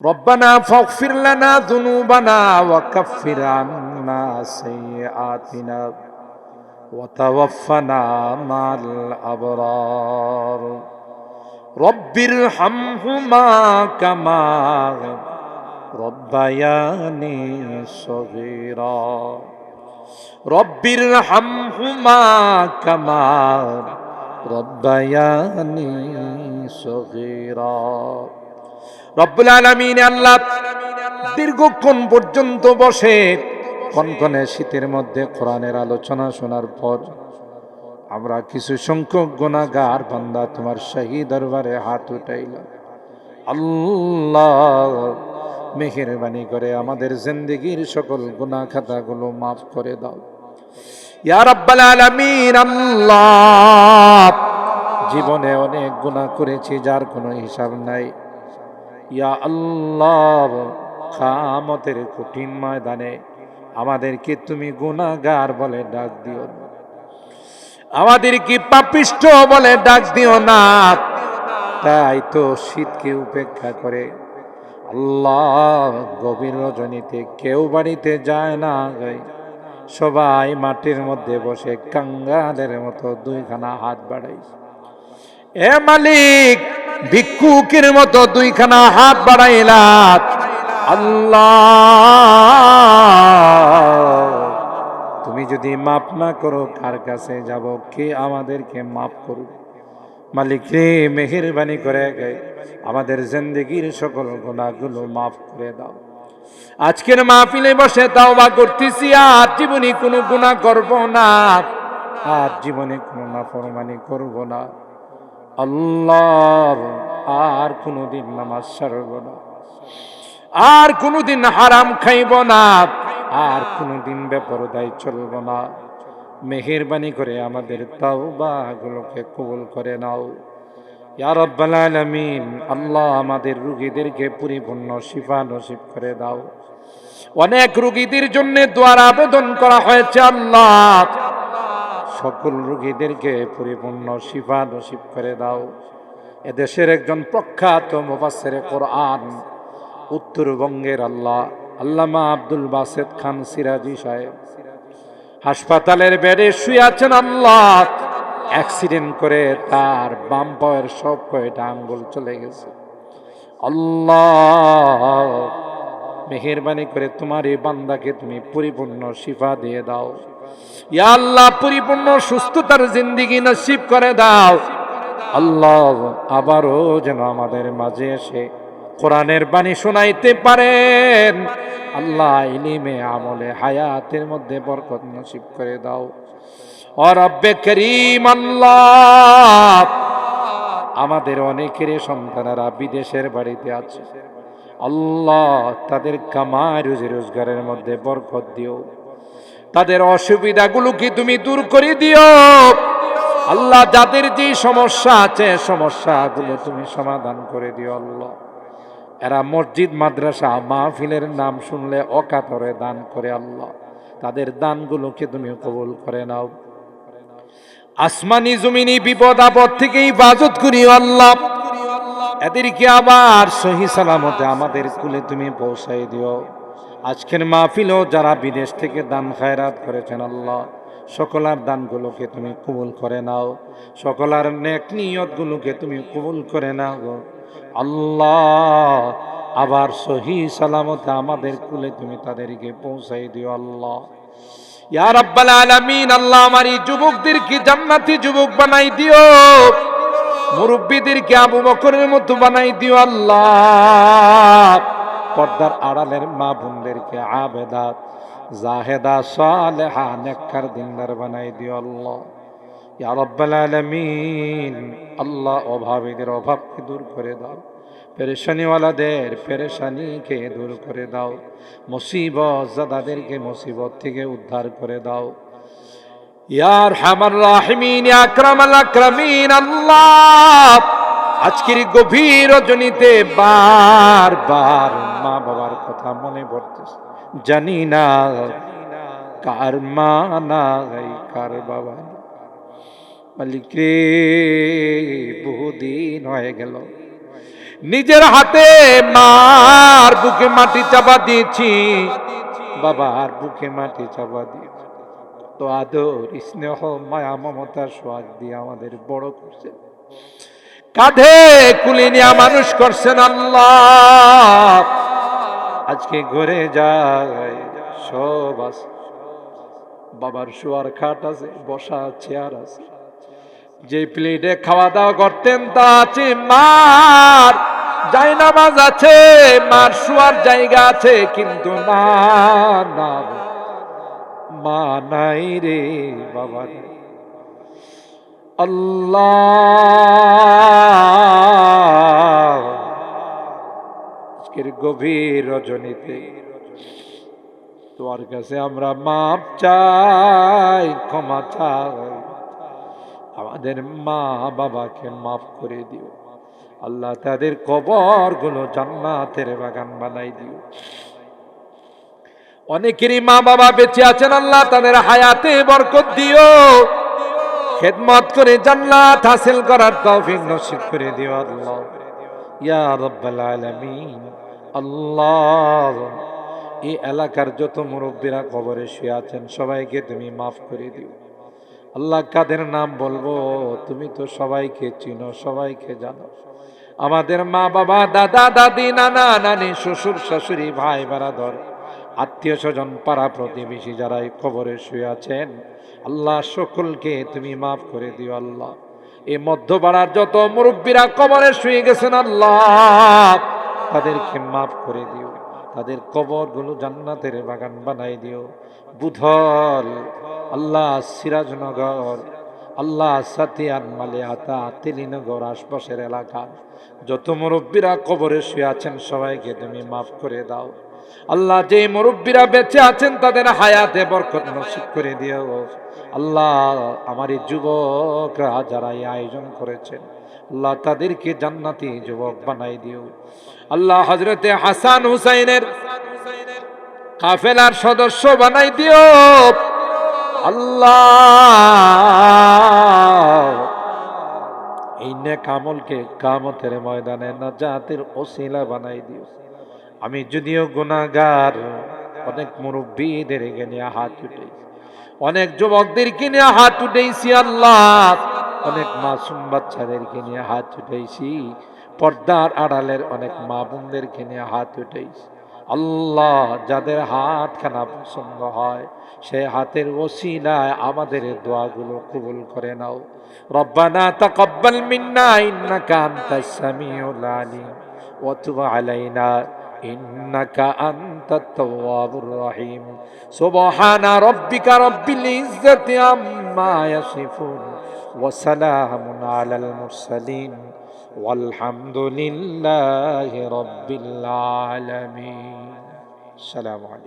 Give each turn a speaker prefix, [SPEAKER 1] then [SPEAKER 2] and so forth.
[SPEAKER 1] রব্বানা ফাগফির লানা যুনুবানা ওয়া কাফফির আন্না সাইয়্যাতিনা ওয়া তাওয়াফফানা মা'আল আবরার। রব্বিরহামহুমা কামা রব্বায়ানি সগীরা। রব্বিরহামহুমা কামা রব্বায়ানি সগীরা। রব্বুল আলামিন আল্লাহ দীর্ঘক্ষণ পর্যন্ত বসে কনকনে শীতের মধ্যে কোরআনের আলোচনা শোনার পর আমরা কিছু সংখ্যক গুনাহগার বান্দা তোমার শাহী দরবারে হাত উঠাইলাম। আল্লাহ মেহেরবানি করে আমাদের জিন্দেগীর সকল গুনাহ খাতাগুলো মাফ করে দাও ইয়া রাব্বাল আলামিন। আল্লাহ জীবনে অনেক গুনাহ করেছি যার কোনো হিসাব নাই। ইয়া আল্লাহ কিয়ামতের কঠিন ময়দানে আমাদেরকে তুমি গুনাহগার বলে ডাক দিও না, আমাদেরকে পাপিষ্ঠ বলে ডাক দিও না। তাই তো শীতকে উপেক্ষা করে আল্লাহ গভীর রজনীতে কেউ বাড়িতে যায় না, সবাই মাটির মধ্যে বসে কাঙ্গালের মতো দুইখানা হাত বাড়াই। এ মালিক ভিক্ষুকের মতো দুইখানা হাত বাড়াইলাম। আল্লাহ তুমি যদি মাফ না করো কার কাছে যাব? কে আমাদেরকে মাফ করুক? মালিক রে মেহেরবানি করে আমাদের জিন্দেগীর সকল গুনাহগুলো মাফ করে দাও। আজকের মাহফিলে বসে তাওবা করতেছি, আর জীবনে কোনো গুনাহ করব না, আর জীবনে কোনো নাফরমানি করব না। আল্লাহ আর কোনোদিন নামাজ ছাড়ব না, আর কোনোদিন হারাম খাইব না, আর কোনোদিন বেপরদায় চলব না। মেহেরবানি করে আমাদের তাওবাগুলোকে কবুল করে নাও ইয়া রাব্বাল আলামিন। আল্লাহ আমাদের রোগীদেরকে পরিপূর্ণ শিফা নসিব করে দাও। অনেক রোগীদের জন্য দোয়ার আবেদন করা হয়েছে, আল্লাহ সকল রোগীদেরকে পরিপূর্ণ শিফা নসিব করে দাও। এদেশের একজন প্রখ্যাত মুফাসসিরে কোরআন উত্তরবঙ্গের আল্লামা আব্দুল বাসেত খান সিরাজি সাহেব হাসপাতালের বেডে শুয়ে আছেন। আল্লাহ অ্যাক্সিডেন্ট করে তার বাম পায়ের সব কয়টা আঙ্গুল চলে গেছে। আল্লাহ মেহেরবানি করে তোমার এই বান্দাকে তুমি পরিপূর্ণ শিফা দিয়ে দাও ইয়া আল্লাহ, পরিপূর্ণ সুস্থতার জিন্দেগি নসিব করে দাও। আল্লাহ আবারও যেন আমাদের মাঝে এসে কোরআনের বাণী শোনাইতে পারেন। আল্লাহ ইলমে আমলে হায়াতের মধ্যে বরকত নসিব করে দাও। ও রব্বে করিম আল্লাহ আমাদের অনেকের সন্তানেরা বিদেশের বাড়িতে আছে, আল্লাহ তাদের কামাই রুজি রোজগারের মধ্যে বরকত দিও, তাদের অসুবিধাগুলোকে তুমি দূর করে দিও। আল্লাহ যাদের যে সমস্যা আছে সমস্যাগুলো তুমি সমাধান করে দিও। আল্লাহ এরা মসজিদ মাদ্রাসা মাহফিলের নাম শুনলে অকাতরে দান করে, আল্লাহ তাদের দানগুলোকে তুমি কবুল করে নাও। আসমানি জমিনি বিপদ আপদ থেকে হিফাজত করিও আল্লাহ। এদেরকে আবার সহি সালামতে আমাদের কুলে তুমি পৌঁছাই দিও। আজকের মাহফিলও যারা বিদেশ থেকে দান খায়রাত করেছেন, আল্লাহ সকলার দানগুলোকে তুমি কবুল করে নাও, সকলার নেক নিয়তগুলোকে তুমি কবুল করে নাও। আল্লাহ আবার সহি সালামতে আমাদের কুলে তুমি তাদেরকে পৌঁছাই দিও। আল্লাহ ইয়া রাব্বাল আলামিন। আল্লাহ আমার এই যুবকদেরকে জান্নাতি যুবক বানাই দিও, মুরব্বীদেরকে আবু বকরের মতো বানাই দিও। আল্লাহ পর্দার আড়ালের মা বোনদেরকে আবেদা জাহেদা সালেহা নেককার দিনদার বানাই দিও। আল্লাহ ইয়া রাব্বাল আলামিন। আল্লাহ অভাবীদের অভাবকে দূর করে দাও, পেরেশানিওয়ালাদের পেরেশানিকে দূর করে দাও, মুসিবত জাদাদেরকে মুসিবত থেকে উদ্ধার করে দাও ইয়া আরহামার রাহিমিন ইয়া আকরামাল আকরামিন। আল্লাহ আজকের গভীর রজনীতে বারবার মা বাবার কথা মনে পড়তেছে, জানি না কার মা নাই কার বাবা। মালিক রে বহুদিন হয়ে গেল নিজের হাতে মার বুকে মাটি চাপা দিয়েছি, বাবার বুকে মাটি চাপা দিয়েছি। তো আদর স্নেহ মায়া মমতার সোহাগ দিয়ে আমাদের বড় করছেন, কাঁধে কুলি নিয়ে মানুষ করছেন আল্লাহ। আজকে ঘরে যায় সব আছে, বাবার শোয়ার খাট আছে, বসা চেয়ার আছে, যে প্লেটে খাওয়া দাওয়া করতেন তা আছে, মার জায়নামাজ আছে, মার শোয়ার জায়গা আছে, কিন্তু না না মা নাই রে, বাবা নাই। আল্লাহ আজকের গভীর রজনীতে তোমার কাছে আমরা মাপ চাই, ক্ষমা চাই, আমাদের মা বাবাকে মাফ করে দিও আল্লাহ, তাদের কবরগুলো জান্নাতের বাগান বানাই দিও। অনেকেরই মা বাবা বেঁচে আছেন আল্লাহ, তাদের হায়াতে বরকত দিও, খেদমত করে জান্নাত হাসিল করার তৌফিক নসিব করে দিও আল্লাহ ইয়া রাব্বাল আলামিন। আল্লাহ এই এলাকার যত মুরব্বীরা কবরে শুয়ে আছেন সবাইকে তুমি মাফ করে দিও আল্লাহ। কাদের নাম বলবো, তুমি তো সবাইকে চিনো, সবাইকে জানো। আমাদের মা বাবা, দাদা দাদি, নানা নানি, শ্বশুর শাশুড়ি, ভাই বারাদর, আত্মীয় স্বজন, পাড়া প্রতিবেশী যারা এই কবরে শুয়ে আছেন আল্লাহ, সকলকে তুমি মাফ করে দিও আল্লাহ। এই মধ্যপাড়ার যত মুরব্বীরা কবরে শুয়ে গেছেন আল্লাহ, তাদেরকে মাফ করে দিও, তাদের কবরগুলো জান্নাতের বাগান বানাই দিও। বুধল আল্লাহ, সিরাজনগর আল্লাহ, সাতিয়ান, মালিয়াতা, তেলিনগর আশপাশের এলাকা যত মুরব্বীরা কবরে শুয়ে আছেন সবাইকে তুমি মাফ করে দাও আল্লাহ। যে মুরব্বীরা বেঁচে আছেন তাদের হায়াতে বরকত নসিব করে দিও আল্লাহ। আমার এই যুবকরা যারা এই আয়োজন করেছেন আল্লাহ, তাদেরকে জান্নাতি যুবক বানাই দিও আল্লাহ। হযরতে হাসান হুসাইনের কাফেলার সদস্য বানাই দিও আল্লাহ। এই নেক আমলকে কিয়ামতের ময়দানে নাজাতের ওসিলা বানাই দিও। আমি যদিও গুনাহগার, অনেক মুরব্বীদেরকে নিয়ে হাত উঠেছি, অনেক যুবকদেরকে নিয়ে হাত উঠেছি আল্লাহ, অনেক মাসুম বাচ্চাদেরকে নিয়ে হাত উঠেছি, পর্দার আড়ালের অনেক মা বোনদেরকে নিয়ে হাত উঠেছি আল্লাহ। যাদের হাত খানা পছন্দ হয় সে হাতের ওসিলায় আমাদের দোয়াগুলো কবুল করে নাও। রব্বানা তাকাব্বাল মিন্না ইন্নাকা আনতাস সামিউল আলিম ওয়া তুব আলাইনা ইন্নাকা আনতাত তাওয়াবুর রহিম। সুবহানা রাব্বিকা রাব্বিল ইজ্জাতি আম্মা ইয়াসিফুন ওয়া সালামুন আলাল মুরসালিন ওয়ালহামদুলিল্লাহি রাব্বিল আলামিন। আসসালামু আলাইকুম।